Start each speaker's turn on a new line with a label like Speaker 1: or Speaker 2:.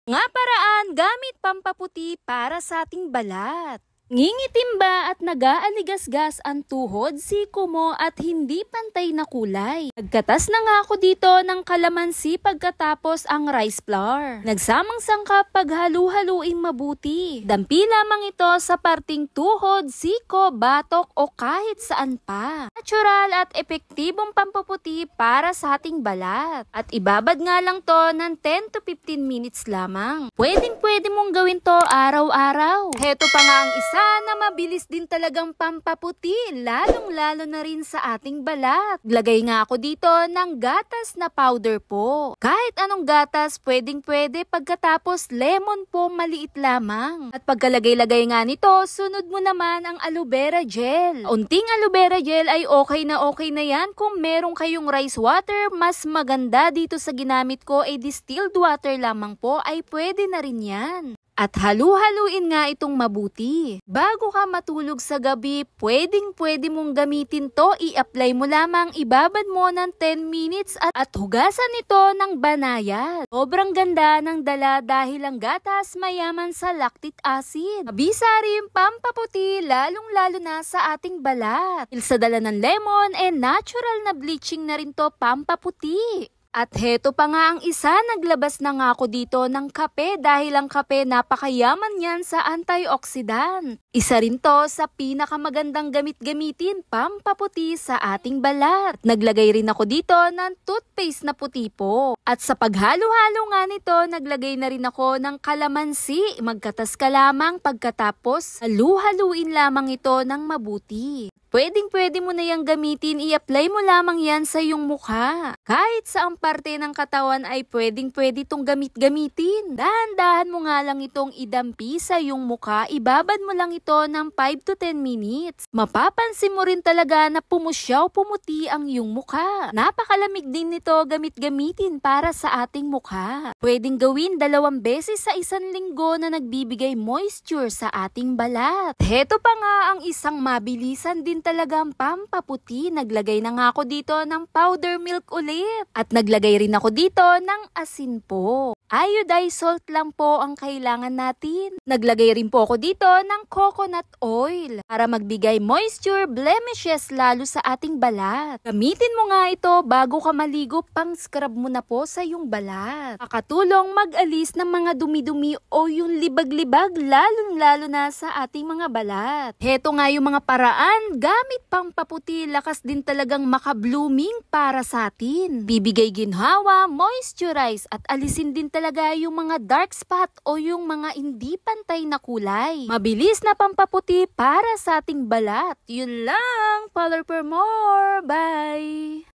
Speaker 1: Nga paraan gamit pampaputi para sa ating balat. Ngingitim ba at nag-aaligasgas ang tuhod, siko mo at hindi pantay na kulay? Nagkatas na nga ako dito ng kalamansi pagkatapos ang rice flour. Nagsamang sangkap paghalu-haluing mabuti. Dampi lamang ito sa parting tuhod, siko, batok o kahit saan pa. Natural at epektibong pampaputi para sa ating balat. At ibabad nga lang to ng 10 to 15 minutes lamang. Pwedeng-pwede mong gawin to araw-araw. Heto pa nga ang isa na mabilis din talagang pampaputi, lalong-lalo na rin sa ating balat. Lagay nga ako dito ng gatas na powder po. Kahit anong gatas, pwedeng-pwede, pagkatapos lemon po maliit lamang. At pagkalagay-lagay nga nito, sunod mo naman ang aloe vera gel. Unting aloe vera gel ay okay na yan. Kung meron kayong rice water, mas maganda dito sa ginamit ko ay distilled water lamang po ay pwede na rin yan. At halu-haluin nga itong mabuti. Bago ka matulog sa gabi, pwedeng-pwede mong gamitin to. I-apply mo lamang, ibabad mo ng 10 minutes at hugasan ito ng banayad. Sobrang ganda ng dala dahil ang gatas mayaman sa lactic acid. Mabisa rin pampaputi, lalong-lalo na sa ating balat. Sa dala ng lemon and natural na bleaching na rin to pampaputi. At heto pa nga ang isa, naglabas na nga ako dito ng kape dahil ang kape napakayaman yan sa antioxidant. Isa rin to sa pinakamagandang gamit-gamitin pampaputi sa ating balat. Naglagay rin ako dito ng toothpaste na puti po. At sa paghalo-halo nga nito, naglagay na rin ako ng kalamansi. Magkatas ka lamang pagkatapos halu-haluin lamang ito ng mabuti. Pwedeng-pwede mo na yung gamitin, i-apply mo lamang yan sa iyong mukha. Kahit saang parte ng katawan ay pwedeng-pwede itong gamitin. Dahan-dahan mo nga lang itong idampi sa iyong mukha, ibabad mo lang ito ng 5 to 10 minutes. Mapapansin mo rin talaga na pumusyaw, pumuti ang iyong mukha. Napakalamig din nito gamitin para sa ating mukha. Pwedeng gawin 2 beses sa isang linggo na nagbibigay moisture sa ating balat. Heto pa nga ang isang mabilisan din talagang pampaputi. Naglagay na nga ako dito ng powder milk ulit. At naglagay rin ako dito ng asin po. Iodized salt lang po ang kailangan natin. Naglagay rin po ako dito ng coconut oil para magbigay moisture, blemishes lalo sa ating balat. Gamitin mo nga ito bago ka maligo, pang scrub mo na po sa iyong balat. Makatulong mag-alis ng mga dumi-dumi o yung libag-libag lalong-lalo na sa ating mga balat. Heto nga yung mga paraan gamit pampaputi, lakas din talagang maka-blooming para sa atin. Bibigay ginhawa, moisturize at alisin din talaga yung mga dark spot o yung mga hindi pantay na kulay. Mabilis na pampaputi para sa ating balat. Yun lang. Follow for more. Bye!